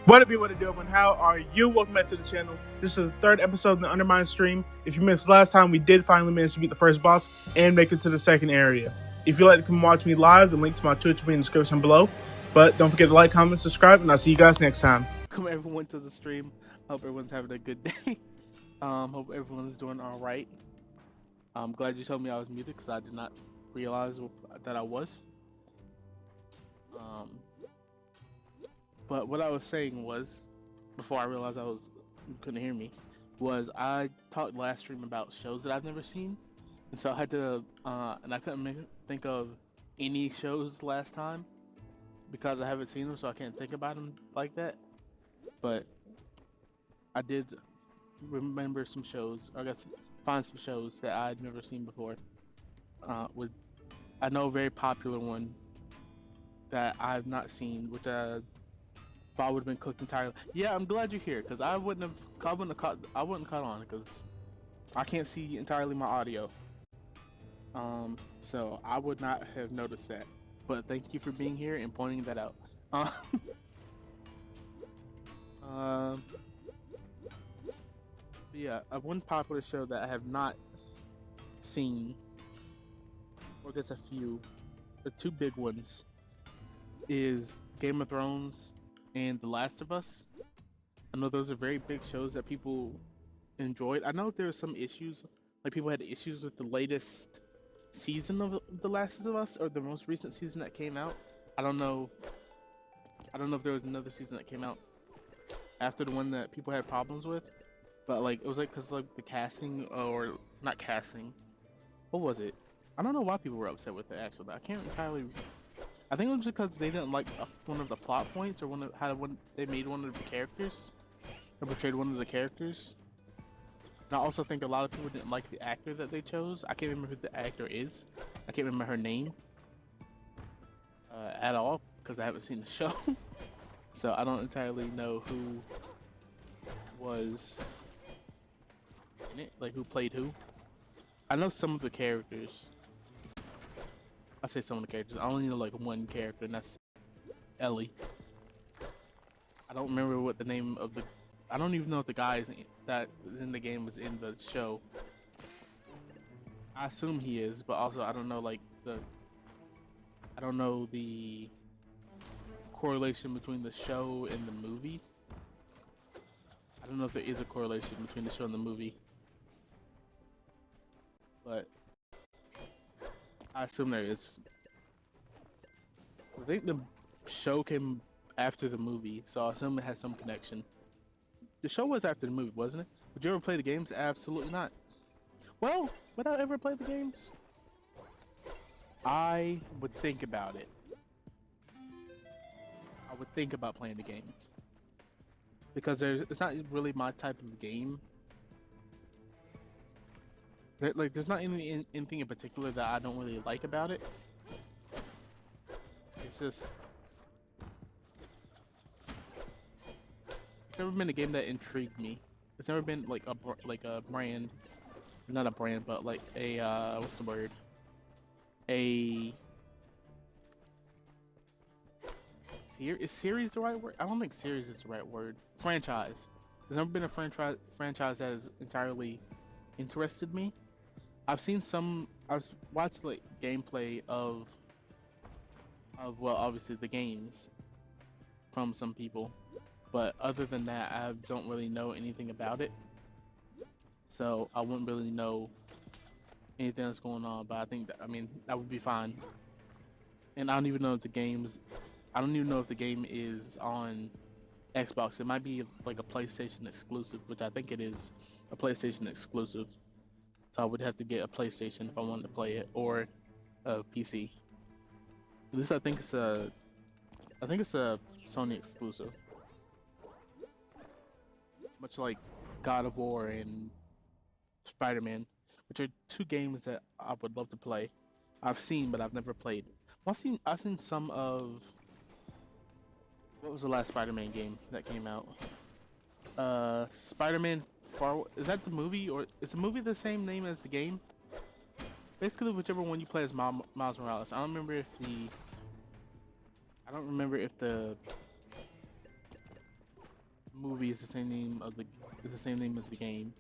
What it be, what it do, everyone? How are you? Welcome back to the channel. This is the third episode of the UnderMine stream. If you missed last time, we did finally manage to beat the first boss and make it to the second area. If you'd like to come watch me live, the link to my Twitch will be in the description below. But don't forget to like, comment, subscribe, and I'll see you guys next time. Welcome everyone to the stream. Hope everyone's having a good day. Hope everyone's doing all right. I'm glad you told me I was muted because I did not realize that I was. But what I was saying was, before I realized you couldn't hear me, was I talked last stream about shows that I've never seen, and so I had to, and I couldn't think of any shows last time because I haven't seen them, so I can't think about them like that. But I did remember some shows, or I guess find some shows that I'd never seen before. I know a very popular one that I've not seen, which if I would have been cooked entirely. Yeah, I'm glad you're here because I wouldn't caught on because I can't see entirely my audio. So I would not have noticed that. But thank you for being here and pointing that out. Yeah, one popular show that I have not seen, or just a few, the two big ones, is Game of Thrones and The Last of Us. I know those are very big shows that people enjoyed. I know there were some issues, like people had issues with the latest season of The Last of Us, or the most recent season that came out. I don't know if there was another season that came out after the one that people had problems with, but like it was like because like the casting, or not casting, what was it? I don't know why people were upset with it actually. I can't entirely. I think it was because they didn't like one of the plot points, or how they made one of the characters, or portrayed one of the characters. And I also think a lot of people didn't like the actor that they chose. I can't remember who the actor is. I can't remember her name at all because I haven't seen the show. So I don't entirely know who was in it, like who played who. I know some of the characters. I say some of the characters. I only know like one character, and that's Ellie. I don't remember what the name of the. I don't even know if the guy that is in the game was in the show. I assume he is, but also I don't know like I don't know the correlation between the show and the movie. I don't know if there is a correlation between the show and the movie, but I assume there is. I think the show came after the movie, so I assume it has some connection. The show was after the movie, wasn't it? Would you ever play the games? Absolutely not. Well, would I ever play the games? I would think about it. I would think about playing the games. Because it's not really my type of game. Like, there's not anything in particular that I don't really like about it. It's just, it's never been a game that intrigued me. It's never been like a brand, not a brand, but like a what's the word? Is series the right word? I don't think series is the right word. Franchise. There's never been a franchise that has entirely interested me. I've watched like gameplay of well, obviously the games from some people, but other than that, I don't really know anything about it, so I wouldn't really know anything that's going on. But I think that would be fine. And I don't even know if the game is on Xbox. It might be like a PlayStation exclusive, which I think it is a PlayStation exclusive. So I would have to get a PlayStation if I wanted to play it, or a PC. At least I think it's a Sony exclusive. Much like God of War and Spider-Man, which are two games that I would love to play. I've seen, but I've never played. I've seen some of. What was the last Spider-Man game that came out? Spider-Man is that the movie, or is the movie the same name as the game? Basically, whichever one you play as Miles Morales. I don't remember if the movie is the same name of the is the same name as the game.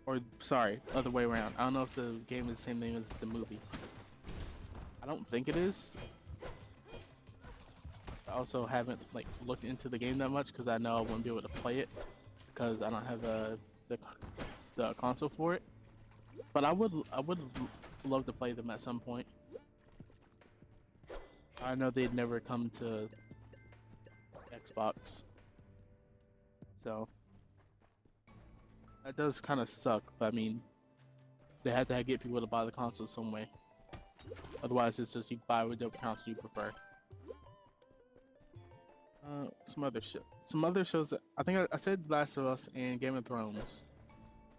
Or sorry, other way around. I don't know if the game is the same name as the movie. I don't think it is. I also haven't like looked into the game that much because I know I won't be able to play it because I don't have the console for it. But I would love to play them at some point. I know they'd never come to Xbox, so that does kind of suck. But I mean, they had to get people to buy the console some way. Otherwise, it's just you buy whatever console you prefer. Some other shows. I think I said Last of Us and Game of Thrones.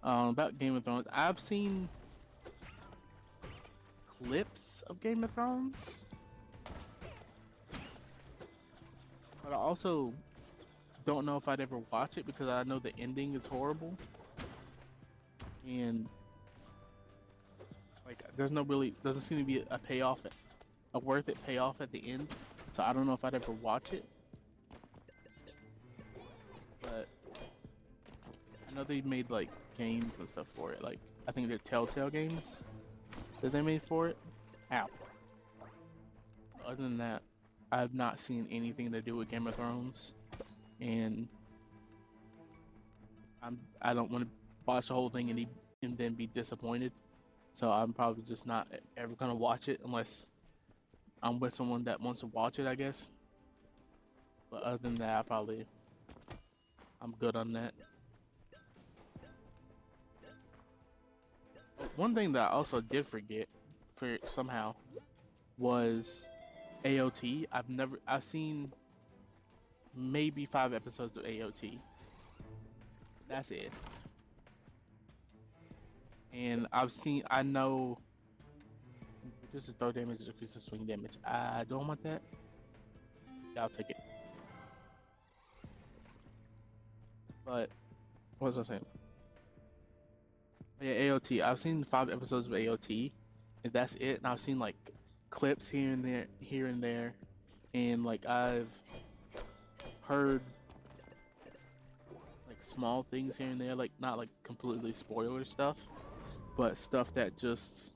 About Game of Thrones, I've seen clips of Game of Thrones, but I also don't know if I'd ever watch it because I know the ending is horrible, and like doesn't seem to be a payoff, a worth it payoff at the end. So I don't know if I'd ever watch it. But I know they made like games and stuff for it. Like I think they're Telltale games that they made for it. Ow. Other than that, I have not seen anything to do with Game of Thrones, and I don't want to watch the whole thing and then be disappointed. So I'm probably just not ever gonna watch it unless I'm with someone that wants to watch it, I guess. But other than that, I'm good on that. One thing that I also did forget for somehow was AOT. I've seen maybe 5 episodes of AOT. That's it. And I know this is throw damage, increases swing damage. I don't want that. Yeah, I'll take it. But what was I saying? Yeah, AOT. I've seen 5 episodes of AOT, and that's it. And I've seen like clips here and there, and like I've heard like small things here and there, like not like completely spoiler stuff, but stuff that just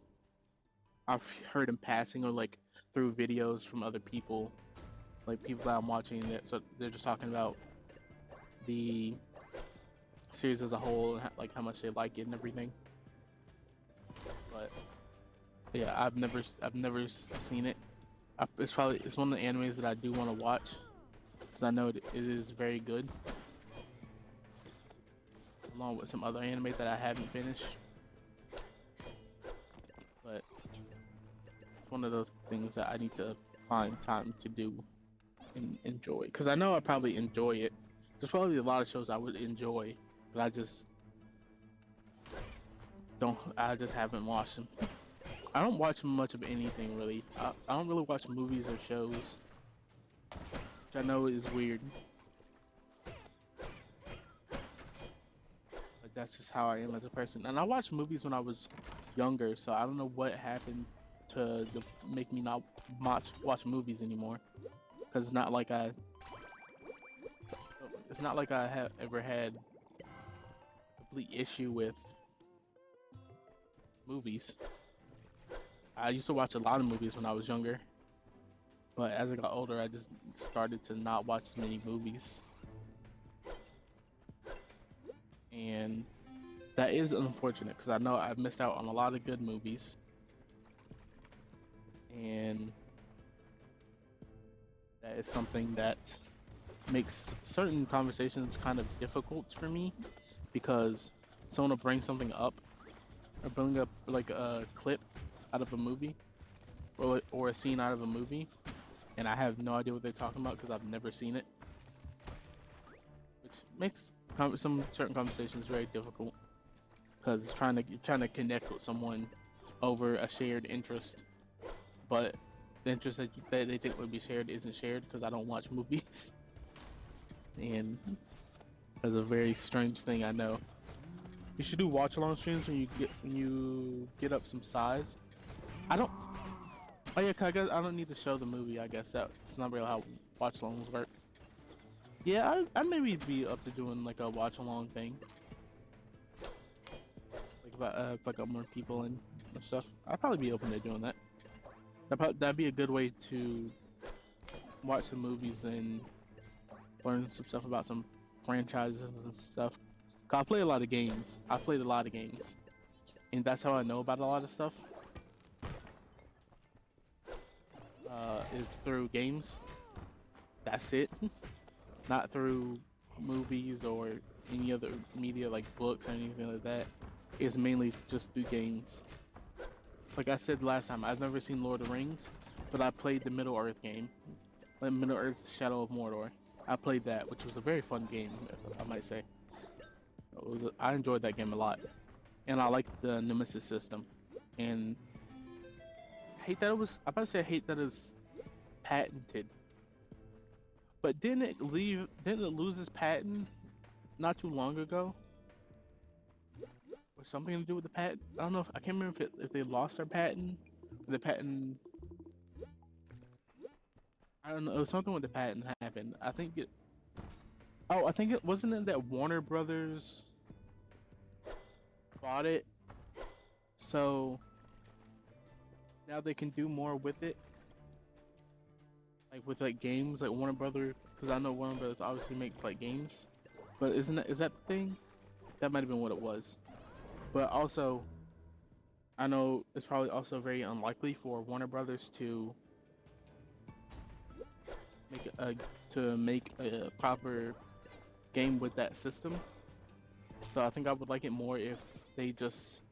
I've heard in passing or like through videos from other people, like people that I'm watching. That so they're just talking about the series as a whole and like how much they like it and everything. But yeah, I've never seen it. It's one of the animes that I do want to watch because I know it is very good, along with some other anime that I haven't finished. But it's one of those things that I need to find time to do and enjoy because I know I probably enjoy it. There's probably a lot of shows I would enjoy, but I just haven't watched them. I don't watch much of anything really. I don't really watch movies or shows, which I know is weird. But that's just how I am as a person. And I watched movies when I was younger, so I don't know what happened to make me not watch movies anymore. Because it's not like I have ever had a complete issue with movies. I used to watch a lot of movies when I was younger, but as I got older, I just started to not watch as many movies, and that is unfortunate because I know I've missed out on a lot of good movies, and that is something that makes certain conversations kind of difficult for me because someone will bring something up or bring up like a clip out of a movie or a scene out of a movie, and I have no idea what they're talking about because I've never seen it, which makes some certain conversations very difficult because trying to connect with someone over a shared interest, but the interest that they think would be shared isn't shared because I don't watch movies, and that's a very strange thing. I know you should do watch along streams when you get up some size. I don't. Oh yeah, 'cause I guess I don't need to show the movie. I guess that's not really how watch alongs work. Yeah, I maybe be up to doing like a watch along thing. Like if I got more people in and stuff, I'd probably be open to doing that. That'd be a good way to watch some movies and learn some stuff about some franchises and stuff. 'Cause I play a lot of games. I played a lot of games, and that's how I know about a lot of stuff. Is through games. That's it. Not through movies or any other media like books or anything like that. It's mainly just through games. Like I said last time, I've never seen Lord of the Rings, but I played the Middle Earth game, like Middle Earth: Shadow of Mordor. I played that, which was a very fun game, I might say. I enjoyed that game a lot, and I liked the Nemesis system. And I hate that it was. I'm about to say I hate that it's patented, but didn't it leave? Didn't it lose its patent not too long ago? Or something to do with the patent? I don't know. I can't remember if they lost their patent. Or the patent. I don't know. It was something with the patent happened. I think it. Oh, I think it wasn't it that Warner Brothers bought it, so now they can do more with it. Like with like games, like Warner Brothers, because I know Warner Brothers obviously makes like games, but is that the thing? That might have been what it was. But also, I know it's probably also very unlikely for Warner Brothers to make a proper game with that system. So I think I would like it more if they just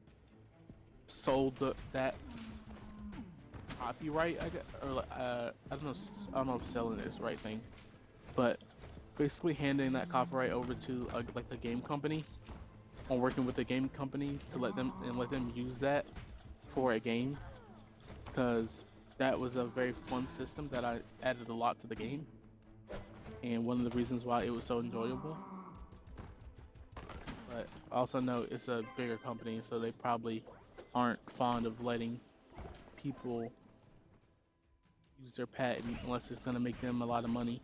sold that copyright, I guess, or I don't know. I don't know if selling is the right thing, but basically handing that copyright over to like the game company, or working with the game company to let them use that for a game, because that was a very fun system that I added a lot to the game, and one of the reasons why it was so enjoyable. But I also know it's a bigger company, so they probably aren't fond of letting people use their patent unless it's gonna make them a lot of money.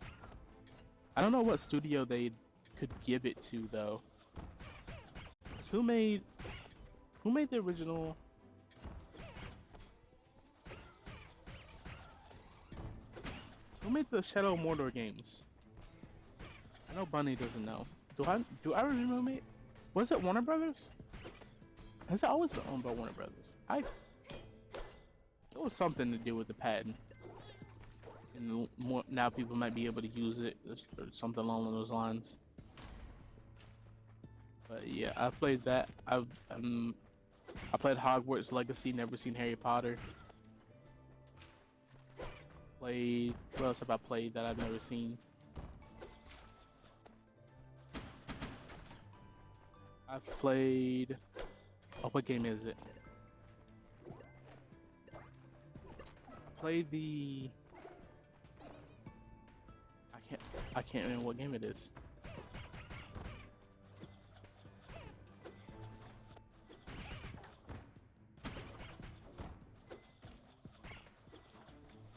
I don't know what studio they could give it to though. Who made the original? Who made the Shadow of Mordor games? I know Bunny doesn't know. Do I remember who made? Was it Warner Brothers? Has it always been owned by Warner Brothers? It was something to do with the patent, and more, now people might be able to use it or something along those lines. But yeah, I played that. I played Hogwarts Legacy. Never seen Harry Potter. Played. What else have I played that I've never seen? I've played. Oh, what game is it? I played the. I can't remember what game it is.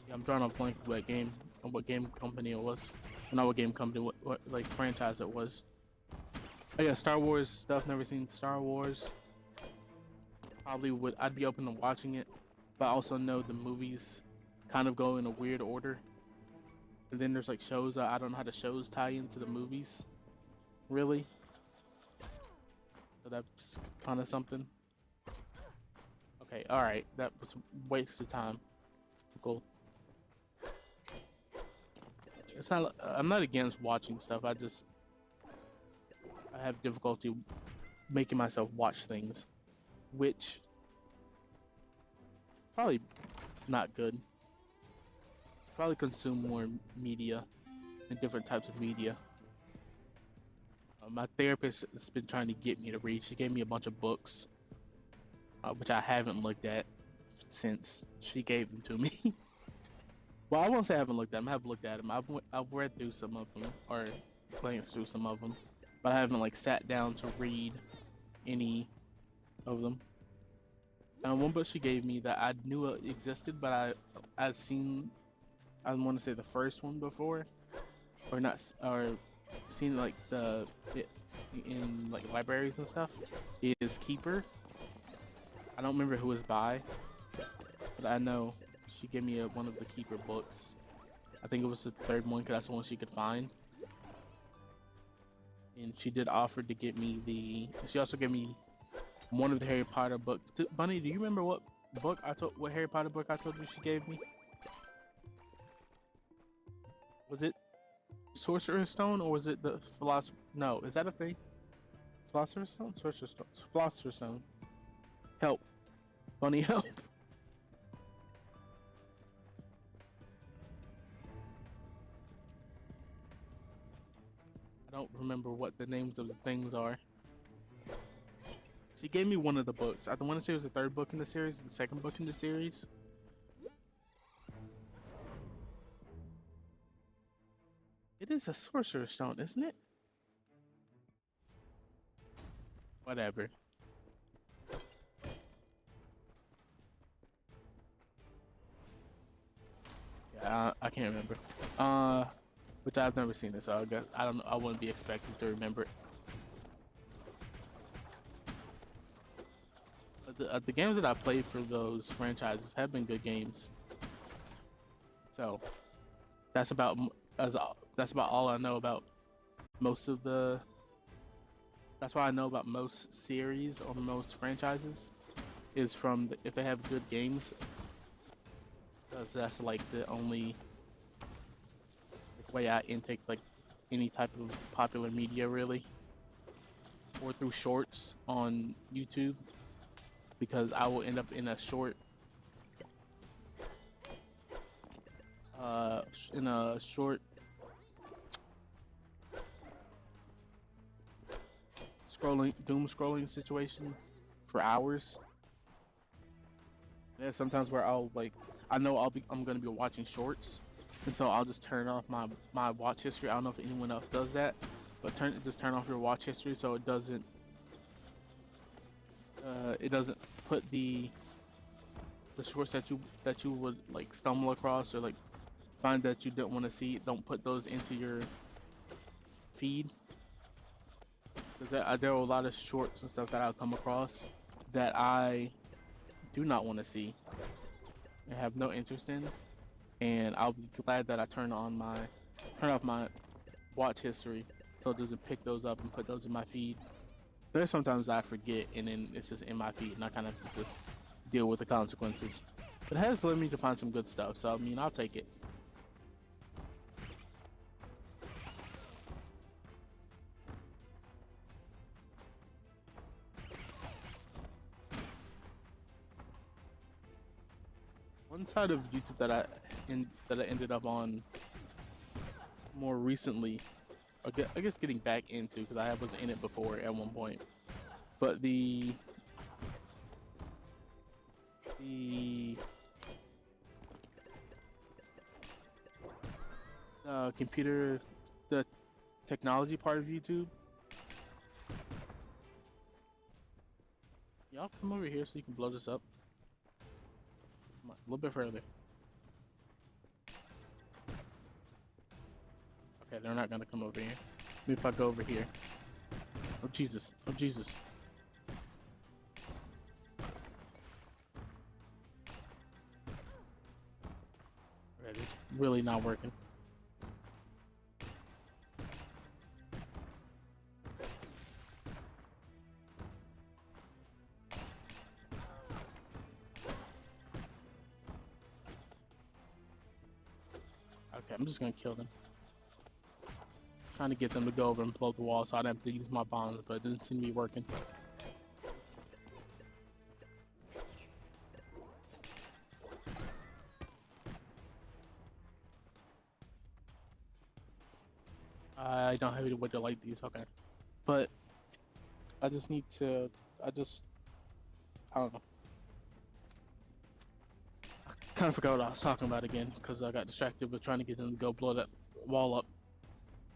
Yeah, I'm drawing a blank of what game and what game company it was. Not what game company, what like franchise it was. Oh yeah, Star Wars stuff. Never seen Star Wars. Probably would. I'd be open to watching it, but I also know the movies kind of go in a weird order. And then there's like shows. I don't know how the shows tie into the movies, really. So that's kind of something. Okay, all right. That was a waste of time. Cool. It's not. I'm not against watching stuff. I have difficulty making myself watch things, which probably not good. Probably consume more media and different types of media. My therapist has been trying to get me to read. She gave me a bunch of books, which I haven't looked at since she gave them to me. Well, I won't say I haven't looked at them. I have looked at them. I've read through some of them, or glanced through some of them, but I haven't like sat down to read any of them. And one book she gave me that I knew it existed, but I'd seen, I want to say the first one before, or not, or seen like in like libraries and stuff, is Keeper. I don't remember who it's by, but I know she gave me one of the Keeper books. I think it was the third one because that's the one she could find. And she did offer to get me she also gave me one of the Harry Potter books. Bunny, do you remember what Harry Potter book I told you she gave me? Was it Sorcerer's Stone or was it the Philosopher? No, is that a thing? Philosopher's Stone? Sorcerer's Stone. Philosopher's Stone. Help. Bunny, help. I don't remember what the names of the things are. She gave me one of the books. I want to say it was the third book in the series, the second book in the series. It is a Sorcerer's Stone, isn't it? Whatever. Yeah, I can't remember. Which I've never seen it, so I guess I don't know. I wouldn't be expected to remember it. But the games that I played for those franchises have been good games. So that's about all I know about most of the. That's why I know about most series or most franchises is from if they have good games. Because that's like the only way I intake like any type of popular media really, or through shorts on YouTube, because I will end up in a short doom scrolling situation for hours. There's sometimes where I know I'm gonna be watching shorts, and so I'll just turn off my watch history. I don't know if anyone else does that, but just turn off your watch history so it doesn't put the shorts that you would like stumble across or like find that you don't want to see. Don't put those into your feed, because there are a lot of shorts and stuff that I'll come across that I do not want to see and have no interest in, and I'll be glad that I turn off my watch history so it doesn't pick those up and put those in my feed. There's sometimes I forget and then it's just in my feed and I kind of have to just deal with the consequences. But it has led me to find some good stuff, so I mean, I'll take it. One side of YouTube that I ended up on more recently, I guess getting back into, because I was in it before at one point, but the the technology part of YouTube. Y'all come over here so you can blow this up. Come on, a little bit further. Okay, they're not gonna come over here. Maybe if I go over here. Oh Jesus! Oh Jesus! Alright, it's really not working. Okay, I'm just gonna kill them. Trying to get them to go over and blow the wall so I'd have to use my bombs, but it didn't seem to be working. I don't have any way to light these, okay. But I just need to, I don't know. I kind of forgot what I was talking about again because I got distracted with trying to get them to go blow that wall up.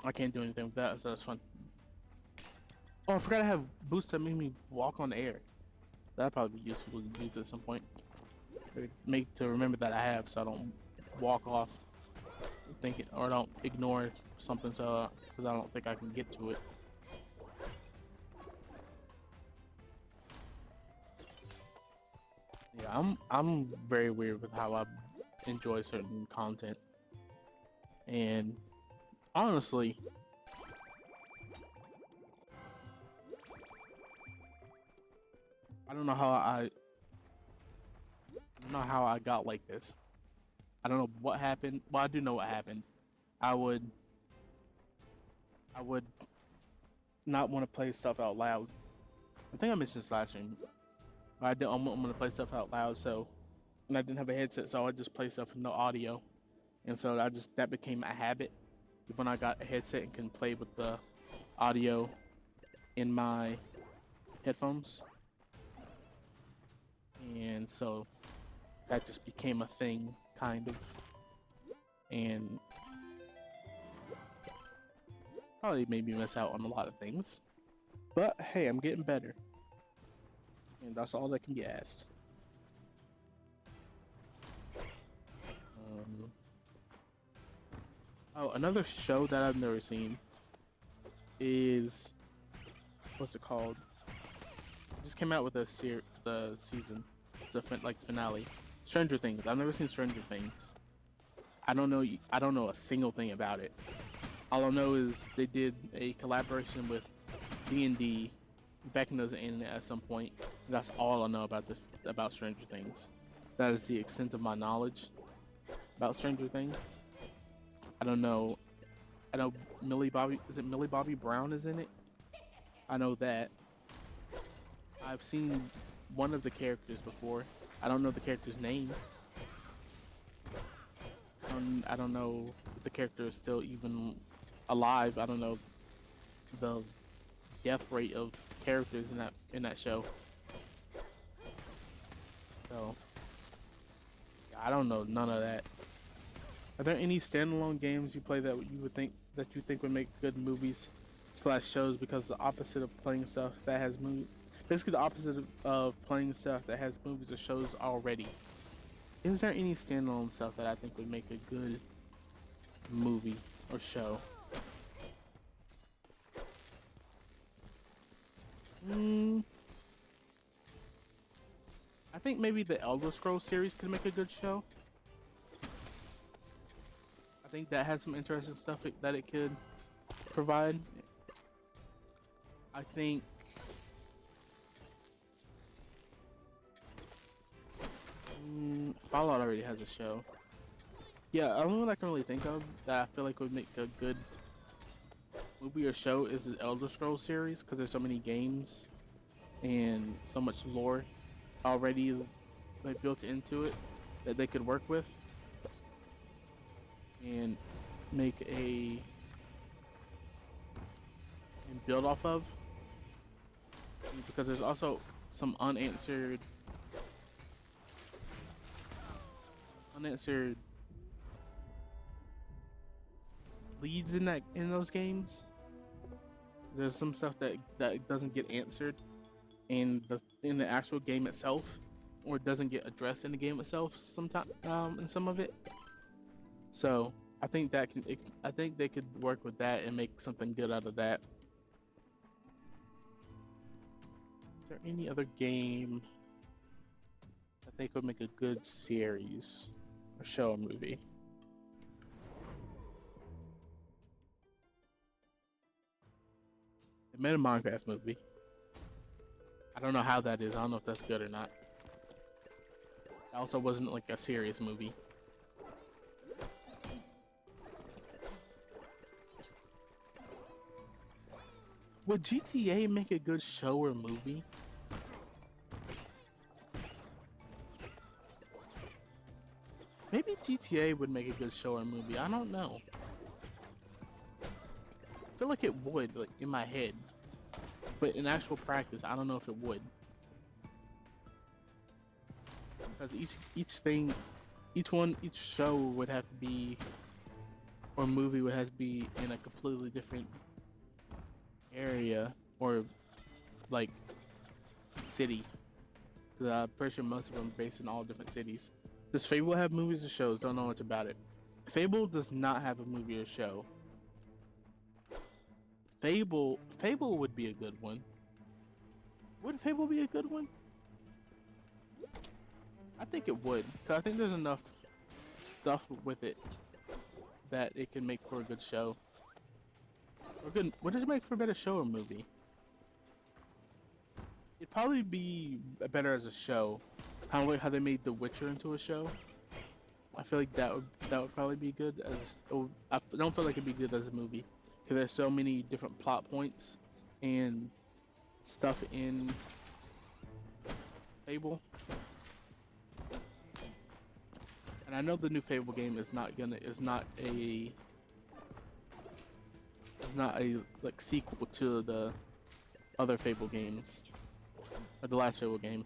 I can't do anything with that, so that's fun. Oh, I forgot I have boosts that make me walk on air. That'd probably be useful to use at some point. To remember that I have, so I don't walk off. think it, or don't ignore something, so because I don't think I can get to it. Yeah, I'm very weird with how I enjoy certain content, and honestly, I don't know how I don't know how I got like this. I don't know what happened. Well, I do know what happened. I would I would not want to play stuff out loud. I think I mentioned this last stream. I'm going to play stuff out loud, so and I didn't have a headset, so I would just play stuff with no audio, and so that became a habit. When I got a headset and can play with the audio in my headphones, and so that just became a thing, kind of, and probably made me miss out on a lot of things. But hey, I'm getting better, and that's all that can be asked. Oh, another show that I've never seen is what's it called? It just came out with the season, like finale. Stranger Things. I've never seen Stranger Things. I don't know a single thing about it. All I know is they did a collaboration with D&D back in the internet at some point. That's all I know about Stranger Things. That is the extent of my knowledge about Stranger Things. I don't know. I know Millie Bobby Brown is in it? I know that. I've seen one of the characters before. I don't know the character's name. I don't know if the character is still even alive. I don't know the death rate of characters in that show. So I don't know none of that. Are there any standalone games you play that you think would make good movies / shows? Because the opposite of playing stuff that has basically the opposite of playing stuff that has movies or shows already. Is there any standalone stuff that I think would make a good movie or show? I think maybe the Elder Scrolls series could make a good show. I think that has some interesting stuff that it could provide. I think Fallout already has a show. Yeah, the only one I can really think of that I feel like would make a good movie or show is the Elder Scrolls series, because there's so many games and so much lore already like built into it that they could work with and make and build off of, because there's also some unanswered leads in those games. There's some stuff that doesn't get answered in the actual game itself, or doesn't get addressed in the game itself sometimes in some of it. So I think I think they could work with that and make something good out of that. Is there any other game that they could make a good series or show or movie? They made a Minecraft movie. I don't know how that is. I don't know if that's good or not. It also wasn't like a serious movie. Would GTA make a good show or movie? Maybe GTA would make a good show or movie. I don't know. I feel like it would, like in my head, but in actual practice, I don't know if it would. Because each show would have to be, or movie would have to be in a completely different area or like city. I'm pretty sure most of them are based in all different cities. Does Fable have movies or shows? Don't know much about it. Fable does not have a movie or show. Fable would be a good one. Would Fable be a good one? I think it would, because I think there's enough stuff with it that it can make for a good show. Or good. What does it make for a better show or movie? It'd probably be better as a show, kind of like how they made The Witcher into a show. I feel like that would probably be good as. I don't feel like it'd be good as a movie because there's so many different plot points and stuff in Fable. And I know the new Fable game is not a like sequel to the other Fable games or the last Fable game.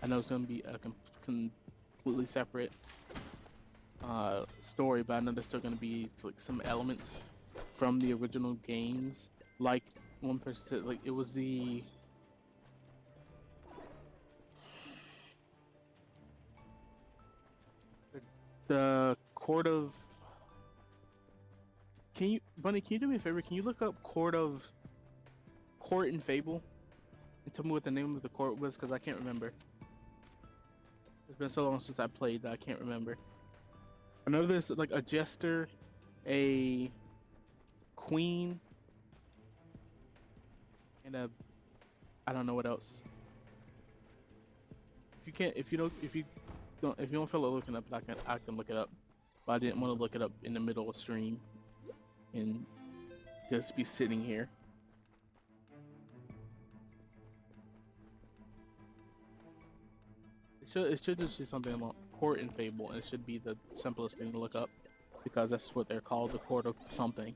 I know it's gonna be a completely separate story, but I know there's still gonna be like some elements from the original games. Like one person said, like it was the court of. Can you, Bunny? Can you do me a favor? Can you look up court in Fable and tell me what the name of the court was? Because I can't remember. It's been so long since I played that I can't remember. I know there's like a jester, a queen, and I don't know what else. If you don't feel like looking up, I can look it up. But I didn't want to look it up in the middle of stream and just be sitting here. It should just be something about court in Fable, and it should be the simplest thing to look up because that's what they're called, the court of something.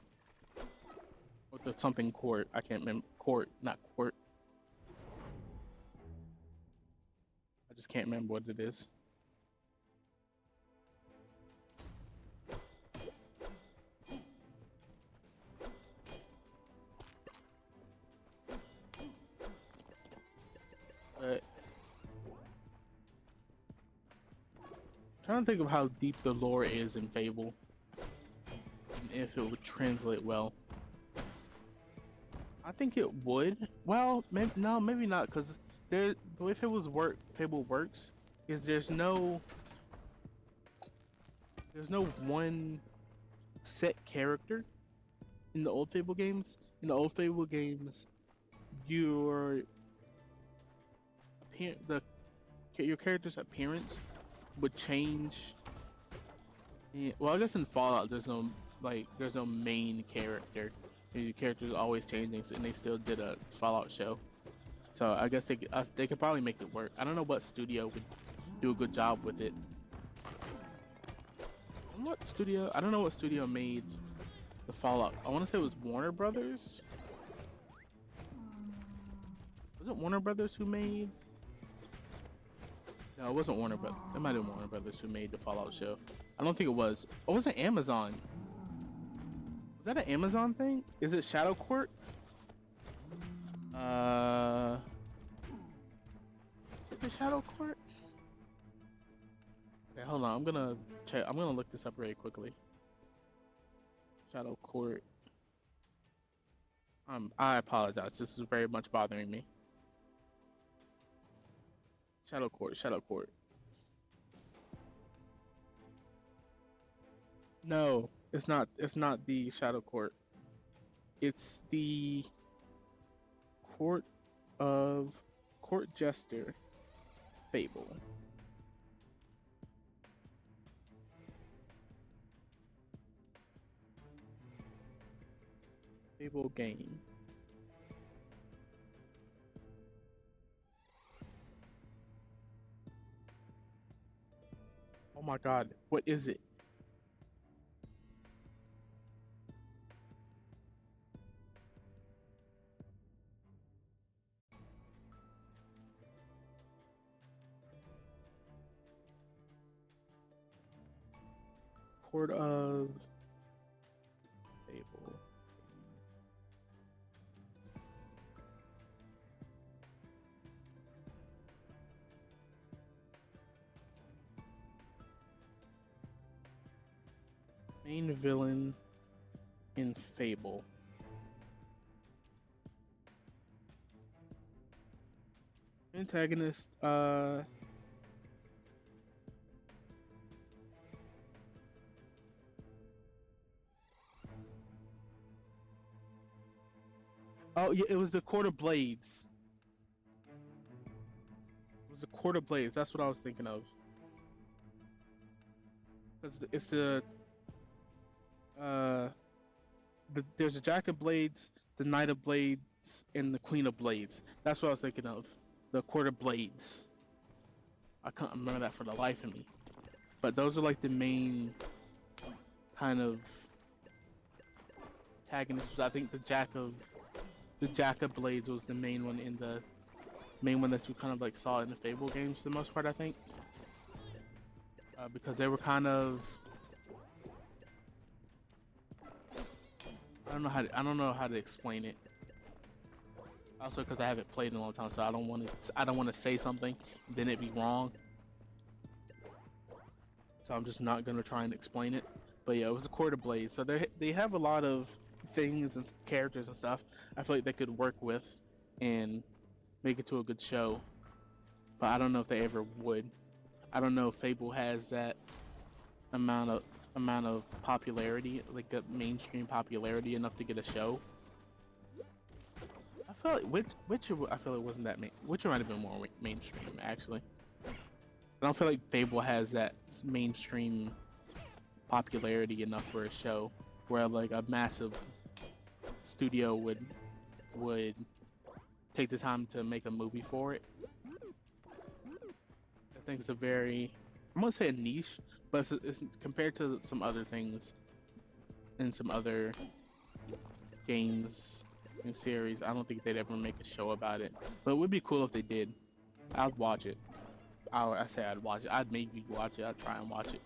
Or the something court. I can't remember. Court, not court. I just can't remember what it is. But trying to think of how deep the lore is in Fable, and if it would translate well. I think it would. Well, maybe not, because the way Fable works is there's no one set character in the old Fable games. In the old Fable games, your character's appearance would change. Well, I guess in Fallout there's no main character. Your character's always changing, and they still did a Fallout show. So I guess they could probably make it work. I don't know what studio would do a good job with it. What studio? I don't know what studio made the Fallout. I want to say it was Warner Brothers. Was it Warner Brothers who made? No, it wasn't Warner Brothers. It might have been Warner Brothers who made the Fallout show. I don't think it was. Oh, was it Amazon? Was that an Amazon thing? Is it Shadow Court? Is it the Shadow Court? Okay, hold on. I'm gonna check. I'm gonna look this up very quickly. Shadow Court. I apologize. This is very much bothering me. Shadow Court. Shadow Court. No, it's not. It's not the Shadow Court. It's the Court Jester Fable. Fable game. Oh my god, what is it? Court of Fable. Main villain in Fable. Antagonist, oh yeah, it was the Court of Blades. It was the Court of Blades. That's what I was thinking of. It's uh there's a Jack of Blades, the Knight of Blades, and the Queen of Blades. That's what I was thinking of. The Court of Blades. I can't remember that for the life of me. But those are like the main kind of antagonists. I think the Jack of Blades was the main one that you kind of like saw in the Fable games for the most part, I think. Because they were kind of, I don't know how to explain it. Also, because I haven't played in a long time, so I don't want to say something and then it be wrong. So I'm just not gonna try and explain it. But yeah, it was the Court of Blades. So they have a lot of things and characters and stuff I feel like they could work with and make it to a good show. But I don't know if they ever would. I don't know if Fable has that amount of popularity, like a mainstream popularity enough to get a show. I feel like Witcher. I feel it wasn't that Witcher might have been more mainstream actually. I don't feel like Fable has that mainstream popularity enough for a show, where like a massive studio would take the time to make a movie for it. I think it's a very, I'm gonna say a niche, but it's compared to some other things and some other games and series. I don't think they'd ever make a show about it, but it would be cool if they did. I'd watch it. I say I'd watch it. I'd maybe watch it. I'd try and watch it,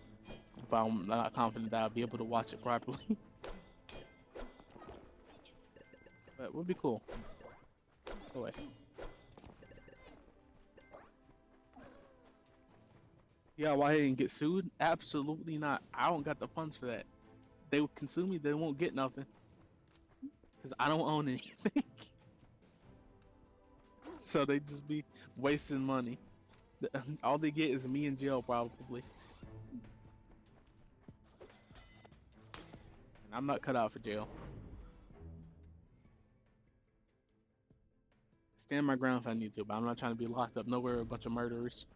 but I'm not confident that I'll be able to watch it properly. But it would be cool. Go away. Yeah, why I didn't get sued? Absolutely not. I don't got the funds for that. They would consume me, they won't get nothing. Because I don't own anything. So they just be wasting money. All they get is me in jail, probably. And I'm not cut out for jail. Stand my ground if I need to, but I'm not trying to be locked up nowhere with a bunch of murderers.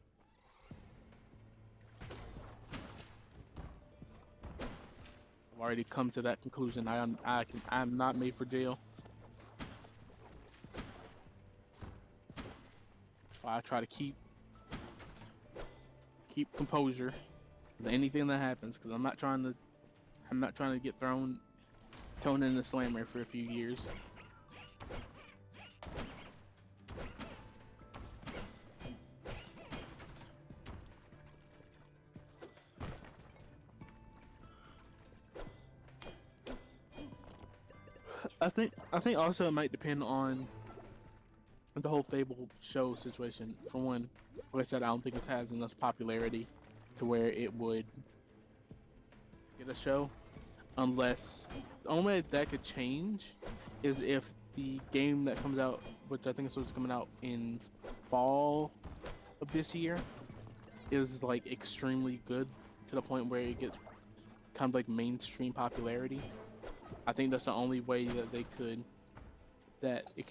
I've already come to that conclusion. I'm not made for jail. I try to keep composure with anything that happens, because I'm not trying to get thrown in the slammer for a few years. I think also it might depend on the whole Fable show situation. For one, like I said, I don't think it has enough popularity to where it would get a show, unless the only way that could change is if the game that comes out, which I think is what's coming out in fall of this year, is like extremely good to the point where it gets kind of like mainstream popularity. I think that's the only way that it could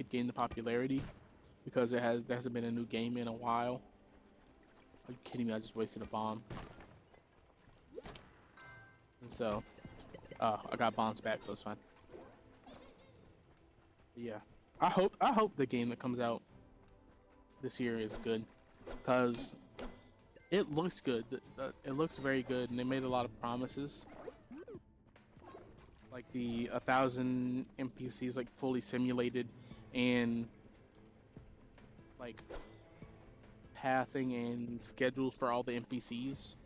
gain the popularity, because there hasn't been a new game in a while. Are you kidding me? I just wasted a bomb. And so, I got bombs back, so it's fine. But yeah, I hope the game that comes out this year is good, because it looks good. It looks very good, and they made a lot of promises. Like the 1,000 NPCs like fully simulated, and like pathing and schedules for all the NPCs.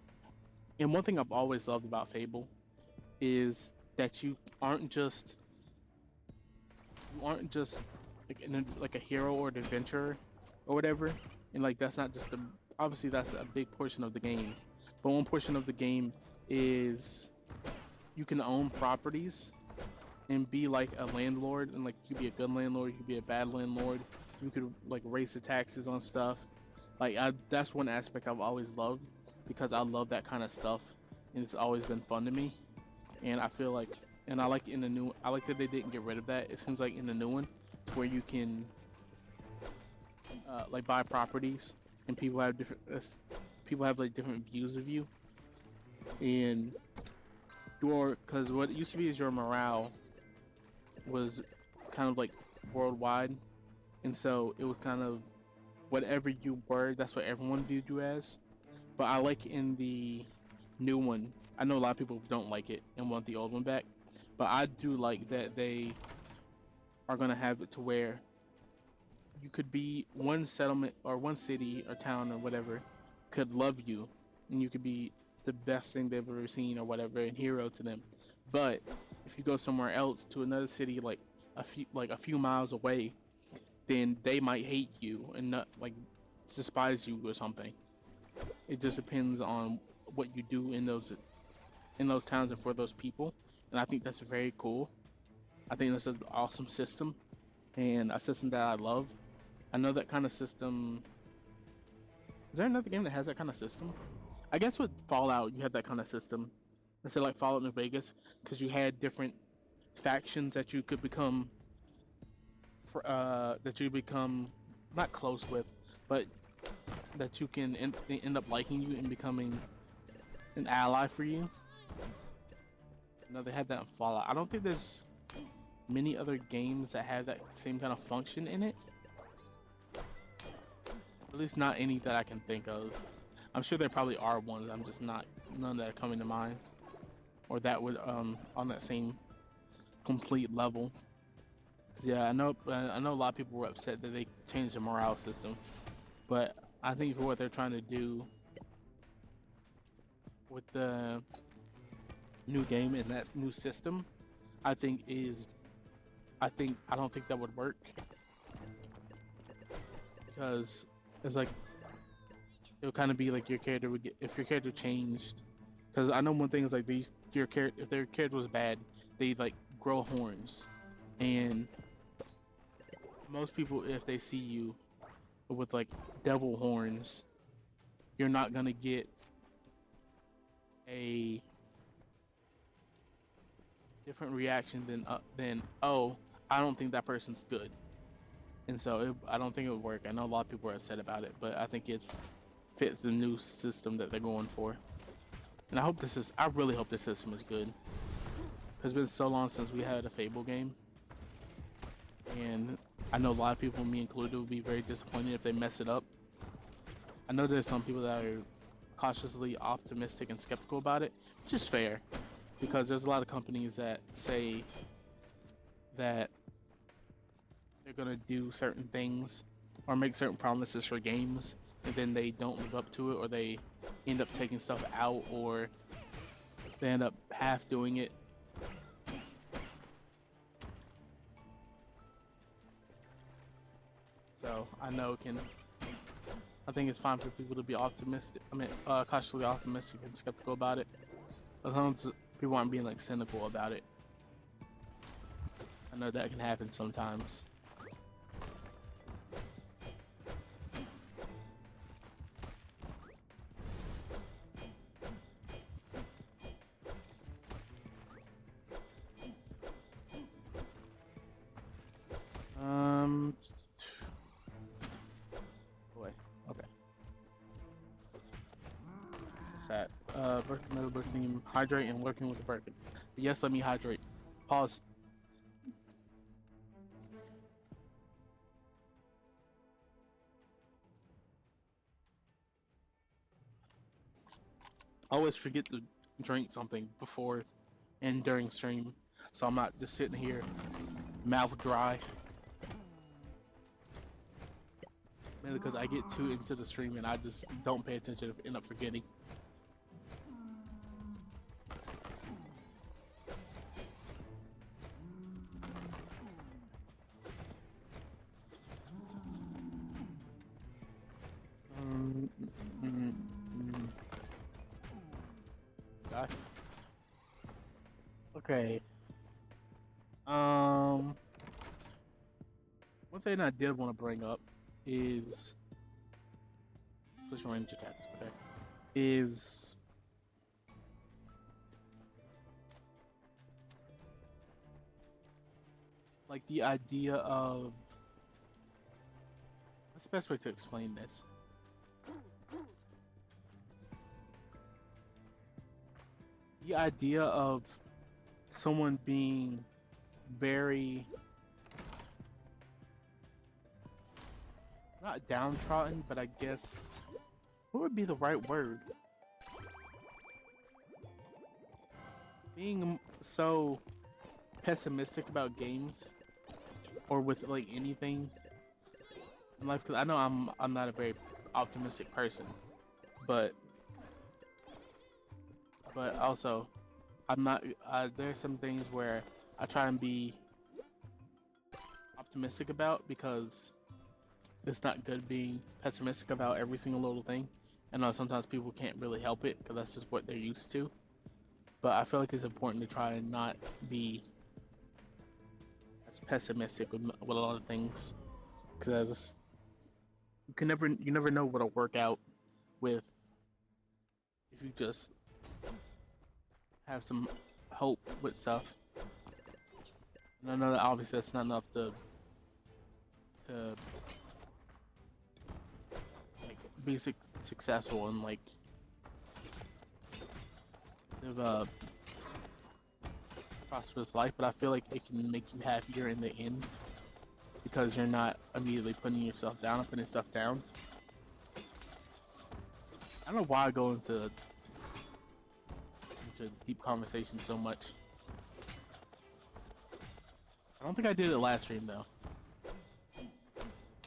And one thing I've always loved about Fable is that you aren't just like a hero or an adventurer or whatever. And like that's not just obviously that's a big portion of the game, but one portion of the game is you can own properties and be like a landlord, and like you could be a good landlord, you could be a bad landlord. You could like raise the taxes on stuff. Like that's one aspect I've always loved because I love that kind of stuff, and it's always been fun to me. And I feel like, and I like in the new, I like that they didn't get rid of that. It seems like in the new one, where you can like buy properties, and people have different, people have like different views of you, and your, because what it used to be is your morale was kind of like worldwide, and so it was kind of whatever you were, that's what everyone viewed you as. But I like in the new one, I know a lot of people don't like it and want the old one back, but I do like that they are gonna have it to where you could be one settlement or one city or town or whatever could love you, and you could be the best thing they've ever seen or whatever, and hero to them. But if you go somewhere else to another city like a few miles away, then they might hate you and not like despise you or something. It just depends on what you do in those towns and for those people, and I think that's very cool. I think that's an awesome system and a system that I love. I know that kind of system. Is there another game that has that kind of system? I guess with Fallout, you had that kind of system. Instead of like Fallout New Vegas, because you had different factions that you could become, that you become not close with, but that you can end up liking you and becoming an ally for you. No, they had that in Fallout. I don't think there's many other games that have that same kind of function in it. At least not any that I can think of. I'm sure there probably are ones. I'm just not none that are coming to mind, or that would on that same complete level. Yeah, I know a lot of people were upset that they changed the morale system, but I think for what they're trying to do with the new game and that new system, I don't think that would work, because it's like it would kind of be like your character would get, if your character changed. Because I know one thing is like your character, if their character was bad, they like grow horns, and most people, if they see you with like devil horns, you're not gonna get a different reaction than oh, I don't think that person's good. And so I don't think it would work. I know a lot of people are upset about it, but I think it fits the new system that they're going for. And I really hope this system is good. It's been so long since we had a Fable game, and I know a lot of people, me included, will be very disappointed if they mess it up. I know there's some people that are cautiously optimistic and skeptical about it, which is fair, because there's a lot of companies that say that they're gonna do certain things or make certain promises for games, and then they don't live up to it, or they end up taking stuff out, or they end up half doing it. So I think it's fine for people to be optimistic. Cautiously optimistic and skeptical about it, as long as people aren't being like cynical about it. I know that can happen sometimes. Boy, okay. What's that? Another book named Hydrate and Working with the Birkin. Yes, let me hydrate. Pause. I always forget to drink something before and during stream, so I'm not just sitting here mouth dry. Mainly because I get too into the stream and I just don't pay attention and end up forgetting. Die. Okay. Um, one thing I did want to bring up is switch range attacks. Okay, is like the idea of what's the best way to explain this? The idea of someone being very not downtrodden, but I guess what would be the right word? Being so pessimistic about games or with like anything in life, because I know I'm not a very optimistic person, but also I'm not. There's some things where I try and be optimistic about because it's not good being pessimistic about every single little thing. I know sometimes people can't really help it because that's just what they're used to. But I feel like it's important to try and not be as pessimistic with a lot of things because you never know what'll work out with if you just have some hope with stuff. And I know that obviously that's not enough to like be successful and like live a prosperous life, but I feel like it can make you happier in the end because you're not immediately putting yourself down and putting stuff down. I don't know why I go into deep conversation so much. I don't think I did it last stream though.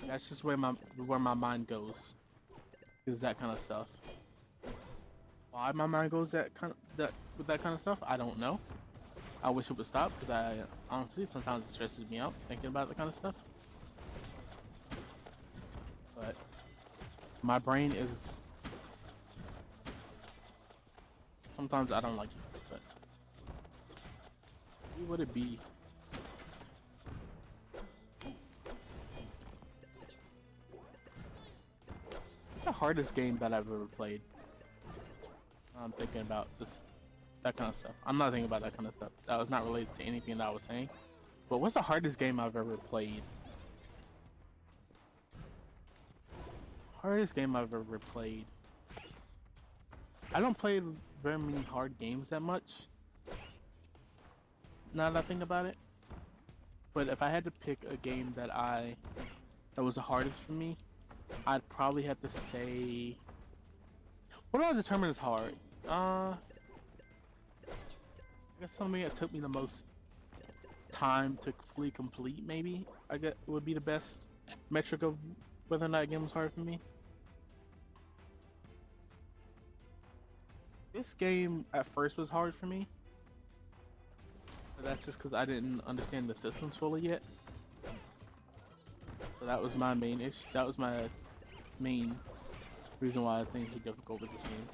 That's just where my mind goes. Is that kind of stuff. Why my mind goes with that kind of stuff, I don't know. I wish it would stop because I honestly sometimes it stresses me out thinking about that kind of stuff. But my brain is sometimes I don't like it, but what would it be? What's the hardest game that I've ever played? I'm thinking about that kind of stuff. I'm not thinking about that kind of stuff. That was not related to anything that I was saying. But what's the hardest game I've ever played? Hardest game I've ever played. I don't play very many hard games that much. Now that I think about it. But if I had to pick a game that was the hardest for me, I'd probably have to say, what do I determine as hard? I guess something that took me the most time to fully complete, maybe I guess would be the best metric of whether or not a game was hard for me. This game at first was hard for me. But that's just because I didn't understand the systems fully yet. So that was my main issue. That was my main reason why I think it's difficult with this game.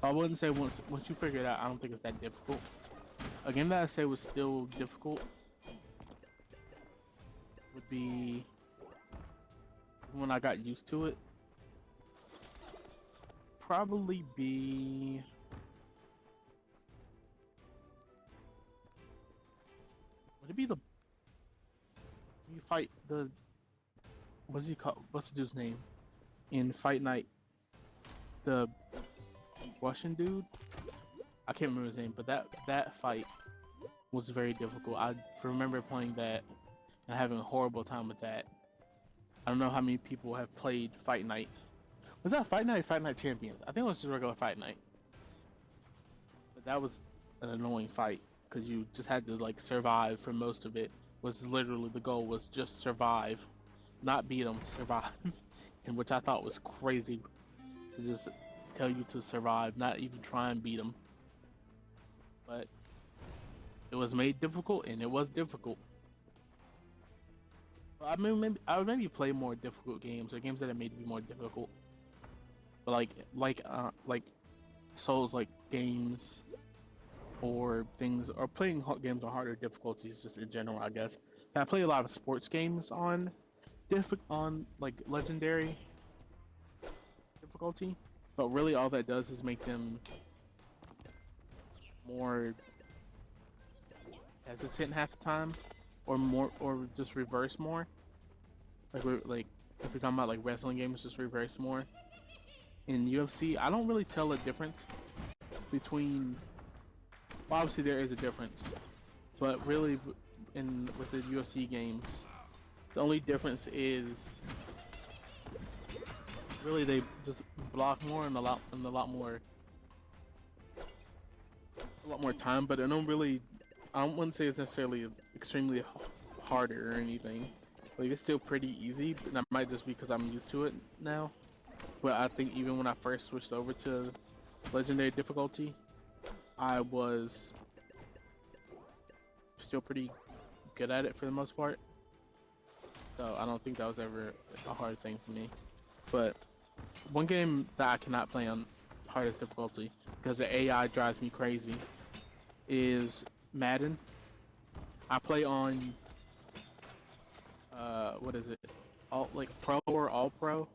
I wouldn't say once you figure it out, I don't think it's that difficult. A game that I say was still difficult would be when I got used to it. Probably be would it be the you fight the what's he called? What's the dude's name in Fight Night? The Russian dude. I can't remember his name, but that fight was very difficult. I remember playing that and having a horrible time with that. I don't know how many people have played Fight Night. Was that Fight Night or Fight Night Champions? I think it was just regular Fight Night. But that was an annoying fight because you just had to like survive for most of it. Was literally the goal was just survive, not beat them, survive, and which I thought was crazy to just tell you to survive, not even try and beat them. But it was made difficult, and it was difficult. I mean, maybe I would maybe play more difficult games or games that are made to be more difficult. But like Souls like games, or things, or playing games on harder difficulties just in general, I guess. I play a lot of sports games on like legendary difficulty, but really all that does is make them more hesitant half the time, or more, or just reverse more. Like if you're talking about like wrestling games, just reverse more. In UFC, I don't really tell a difference between. Well, obviously there is a difference, but really, with the UFC games, the only difference is really they just block more and a lot more time. But I don't really, I wouldn't say it's necessarily extremely harder or anything. Like it's still pretty easy, but that might just be because I'm used to it now. But I think even when I first switched over to legendary difficulty, I was still pretty good at it for the most part. So I don't think that was ever a hard thing for me. But one game that I cannot play on hardest difficulty because the AI drives me crazy is Madden. I play on what is it? Like Pro or All Pro?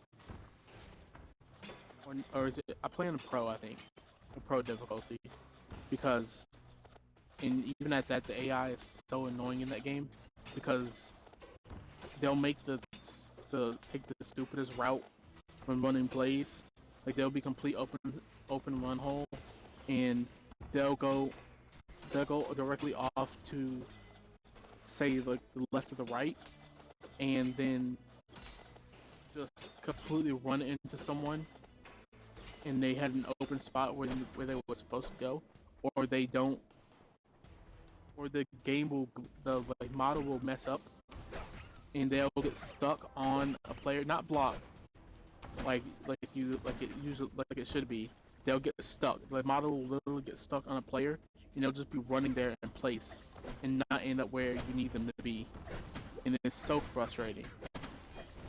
Or is it? I play on the Pro, I think. The Pro difficulty. Because even at that, the AI is so annoying in that game because they'll make take the stupidest route when running plays. Like they'll be complete open run hole, and they'll go directly off to say like the left or the right, and then just completely run into someone, and they had an open spot where they were supposed to go, or they don't, or the model will mess up, and they'll get stuck on a player, not blocked, like it should be. They'll get stuck. The model will literally get stuck on a player, and they'll just be running there in place and not end up where you need them to be, and it's so frustrating.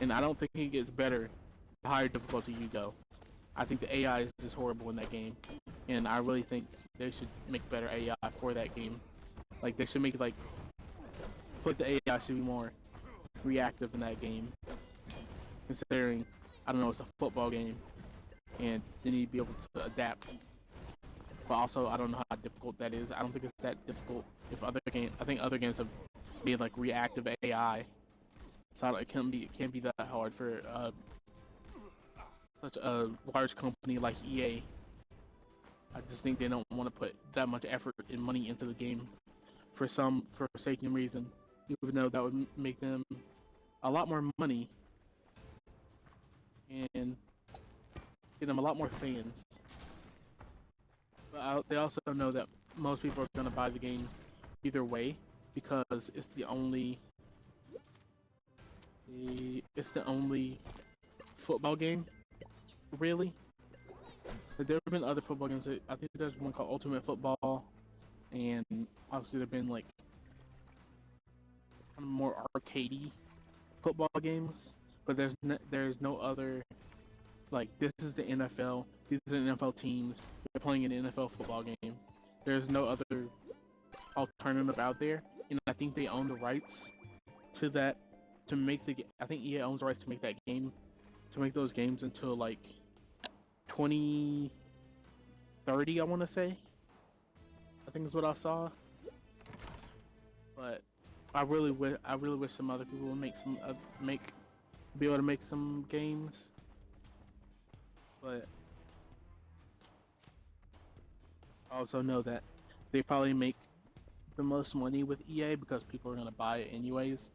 And I don't think it gets better the higher difficulty you go. I think the AI is just horrible in that game, and I really think they should make better AI for that game. Like they should make the AI should be more reactive in that game, considering I don't know, it's a football game, and they need to be able to adapt. But also, I don't know how difficult that is. I don't think it's that difficult. I think other games have made like reactive AI, so it can't be that hard for such a large company like EA. I just think they don't want to put that much effort and money into the game for some forsaken reason, even though that would make them a lot more money and get them a lot more fans. But they also know that most people are going to buy the game either way because it's the only football game, really. But there have been other football games. I think there's one called Ultimate Football, and obviously there've been like kind of more arcadey football games. But there's no other, like, this is the NFL. These are the NFL teams. They're playing an NFL football game. There's no other alternative out there, and I think they own the rights to that. I think EA owns the rights to make that game, to make those games until like 2030. I want to say. I think is what I saw. But I really wish some other people would be able to make some games. But I also know that they probably make the most money with EA because people are gonna buy it anyways.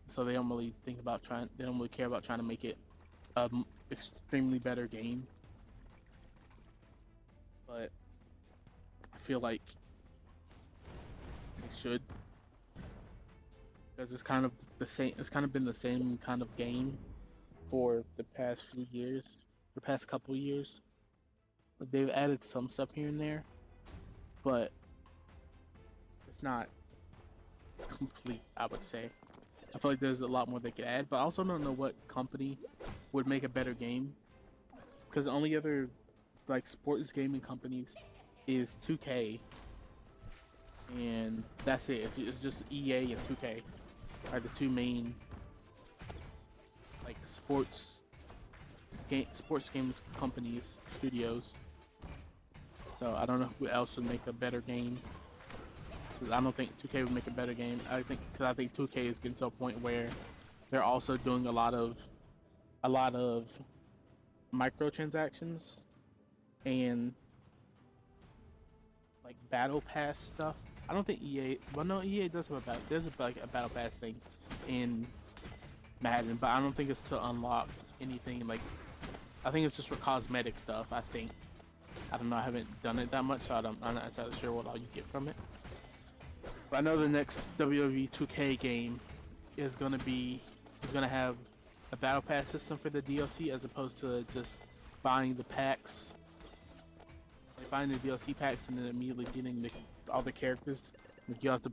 So they don't really they don't really care about trying to make it extremely better game. But I feel like they should, because it's kind of the same. It's kind of been the same kind of game for the past few years, the past couple years. But they've added some stuff here and there, but it's not complete, I would say. I feel like there's a lot more they could add, but I also don't know what company would make a better game, because the only other like sports gaming companies is 2K, and that's it. It's just EA and 2K are the two main like sports games companies, studios. So I don't know who else would make a better game. 'Cause I don't think 2K would make a better game. I think 2K is getting to a point where they're also doing a lot of microtransactions and like battle pass stuff. I don't think EA. Well, no, EA does have there's like a battle pass thing in Madden, but I don't think it's to unlock anything. Like, I think it's just for cosmetic stuff. I think. I don't know. I haven't done it that much, so I'm not entirely sure what all you get from it. But I know the next WWE 2K game is gonna have a battle pass system for the DLC as opposed to just buying the packs, like buying the DLC packs and then immediately getting all the characters. Like you have to,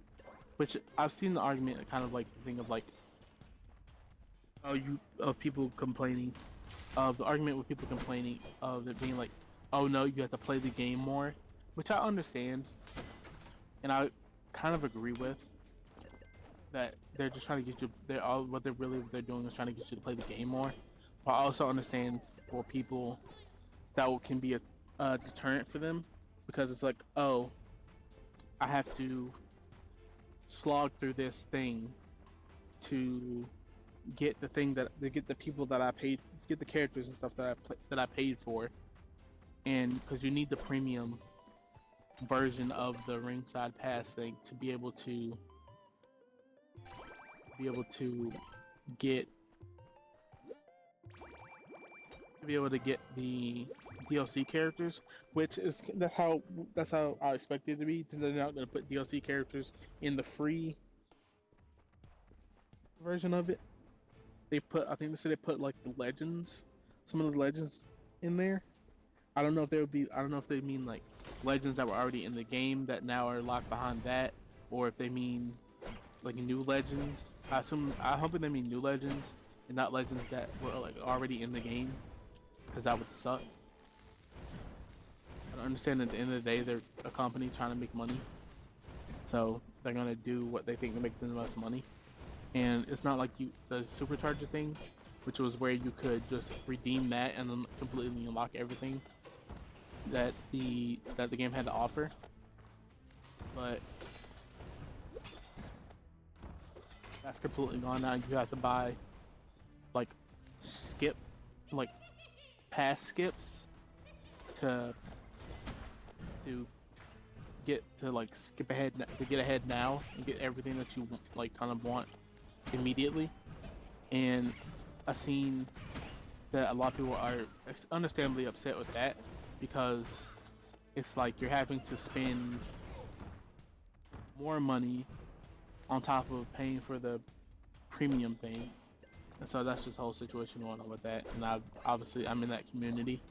which I've seen the argument kind of like the thing of like, people complaining of the argument with people complaining of it being like, oh no, you have to play the game more, which I understand, and I kind of agree with that. They're just trying to get you. They're doing is trying to get you to play the game more. But I also understand for people that can be a deterrent for them because it's like, oh, I have to slog through this thing to get the thing to get the people that I paid, get the characters and stuff that I paid for, and because you need the premium version of the ringside pass thing to be able to get the DLC characters, which is that's how I expect it to be. They're not going to put DLC characters in the free version of it. I think they said they put like the legends, some of the legends in there. I don't know if they mean like legends that were already in the game that now are locked behind that, or if they mean like new legends. I hope they mean new legends and not legends that were like already in the game, because that would suck. I understand at the end of the day they're a company trying to make money, so they're gonna do what they think will make them the most money. And it's not like the supercharger thing, which was where you could just redeem that and then completely unlock everything that the game had to offer. But that's completely gone now. You have to buy like like pass skips to skip ahead, to get ahead now and get everything that you like kind of want immediately. And I've seen that a lot of people are understandably upset with that, because it's like you're having to spend more money on top of paying for the premium thing. And so that's just the whole situation going on with that. And I'm in that community,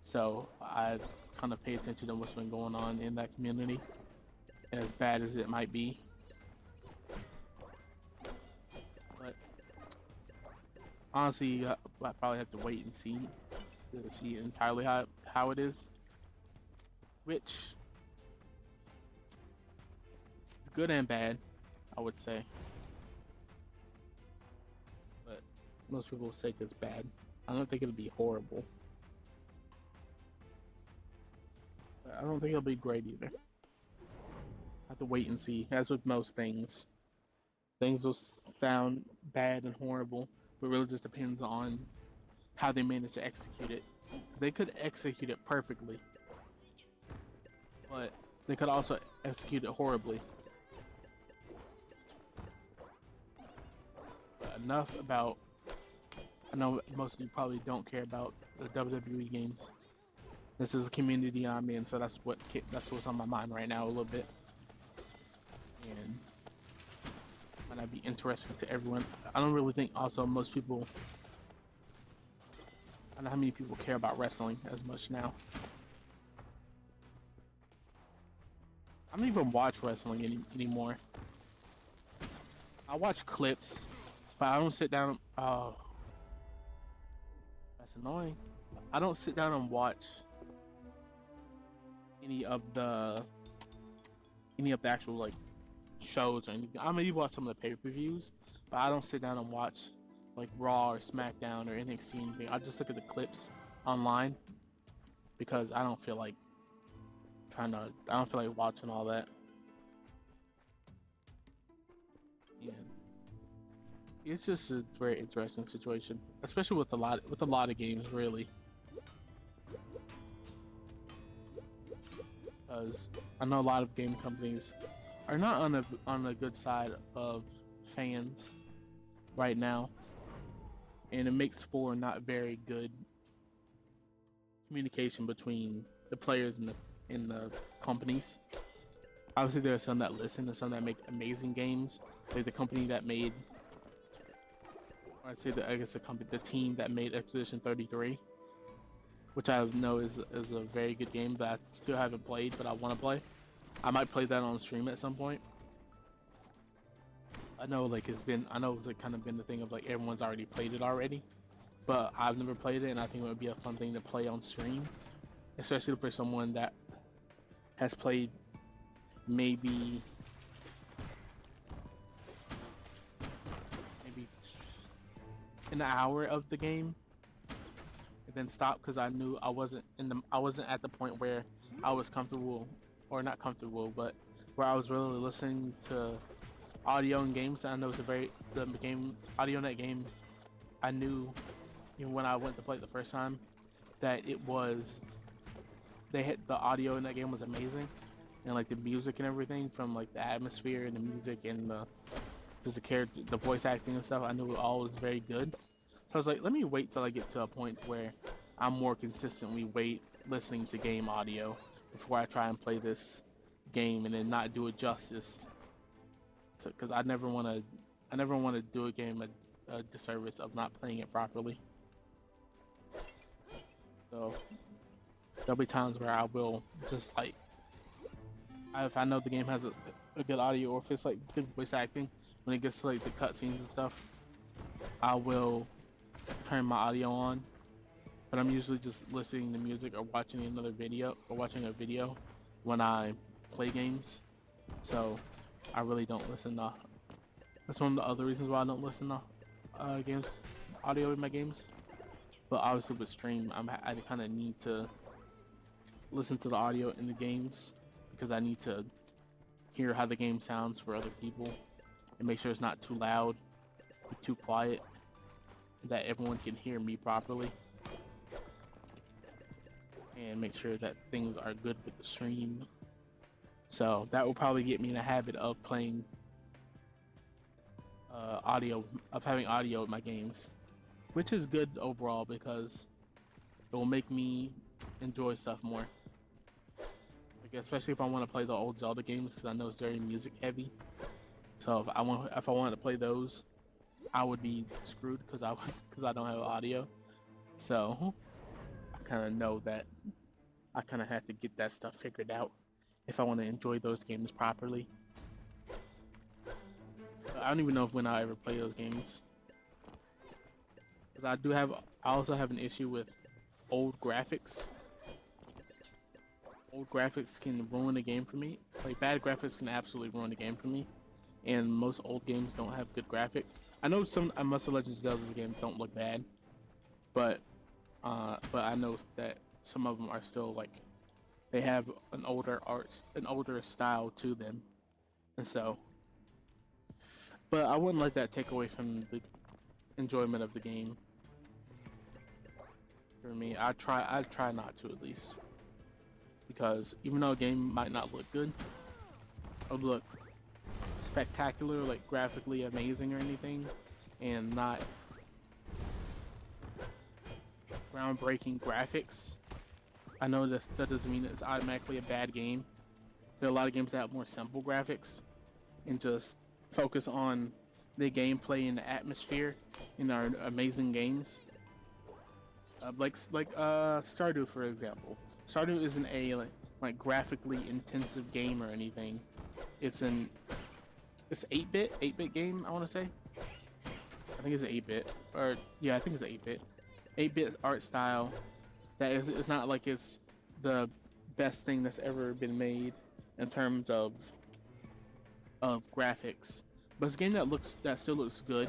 so I kind of pay attention to what's been going on in that community, as bad as it might be. But honestly, I probably have to wait and see entirely how it is, which is good and bad, I would say. But most people say it's bad. I don't think it'll be horrible, but I don't think it'll be great either. I have to wait and see. As with most things, things will sound bad and horrible, but really just depends on how they manage to execute it. They could execute it perfectly, but they could also execute it horribly. But enough about. I know most of you probably don't care about the WWE games. This is a community I'm in, so that's what's on my mind right now a little bit, and might not be interesting to everyone. I don't really think also most people. I don't know how many people care about wrestling as much now. I don't even watch wrestling anymore. I watch clips, but I don't sit down. Oh, that's annoying. I don't sit down and watch any of the any of the actual like shows or anything. I mean, you watch some of the pay-per-views, but I don't sit down and watch like Raw or SmackDown or NXT or anything. I just look at the clips online because I don't feel like watching all that. And it's just a very interesting situation, especially with a lot of games, really. Because I know a lot of game companies are not on a good side of fans right now, and it makes for not very good communication between the players and the companies. Obviously, there are some that listen and some that make amazing games, like the company that made, or I'd say the team that made Expedition 33, which I know is a very good game that I still haven't played, but I want to play. I might play that on stream at some point. I know it's like kind of been the thing of like everyone's already played it already, but I've never played it, and I think it would be a fun thing to play on stream, especially for someone that has played maybe an hour of the game and then stop because I knew I wasn't at the point where I was comfortable, or not comfortable, but where I was really listening to audio in games. I know the game audio in that game. I knew even when I went to play it the first time that the audio in that game was amazing, and like the music and everything, from like the atmosphere and the music and the voice acting and stuff. I knew it all was very good. So I was like, let me wait till I get to a point where I'm more consistently listening to game audio before I try and play this game and then not do it justice. Because I never want to do a game a disservice of not playing it properly. So there'll be times where I will just like, if I know the game has a good audio, or if it's like good voice acting, when it gets to like the cutscenes and stuff, I will turn my audio on. But I'm usually just listening to music or watching a video when I play games. So I really don't listen to. That's one of the other reasons why I don't listen to games audio in my games. But obviously with stream, I kind of need to listen to the audio in the games because I need to hear how the game sounds for other people and make sure it's not too loud or too quiet, that everyone can hear me properly, and make sure that things are good with the stream. So that will probably get me in a habit of playing having audio in my games, which is good overall because it will make me enjoy stuff more. Like, especially if I want to play the old Zelda games, because I know it's very music heavy. So if I wanted to play those, I would be screwed because I don't have audio. So I kind of know that I kind of have to get that stuff figured out if I want to enjoy those games properly. I don't even know when I'll ever play those games, because I also have an issue with old graphics. Old graphics can ruin a game for me. Like, bad graphics can absolutely ruin a game for me, and most old games don't have good graphics. I know some Master Legends Zelda games don't look bad, but I know that some of them are still like, they have an older style to them, and so. But I wouldn't let that take away from the enjoyment of the game. For me, I try not to, at least, because even though a game might not look good, or look spectacular, like graphically amazing or anything, and not groundbreaking graphics, I know that doesn't mean it's automatically a bad game. There are a lot of games that have more simple graphics and just focus on the gameplay and the atmosphere in our amazing games. Like Stardew, for example. Stardew isn't a like graphically intensive game or anything. It's 8-bit game, I want to say. I think it's an 8-bit, or yeah, I think it's an 8-bit. 8-bit art style. It's not like it's the best thing that's ever been made in terms of of graphics, but it's a game that still looks good,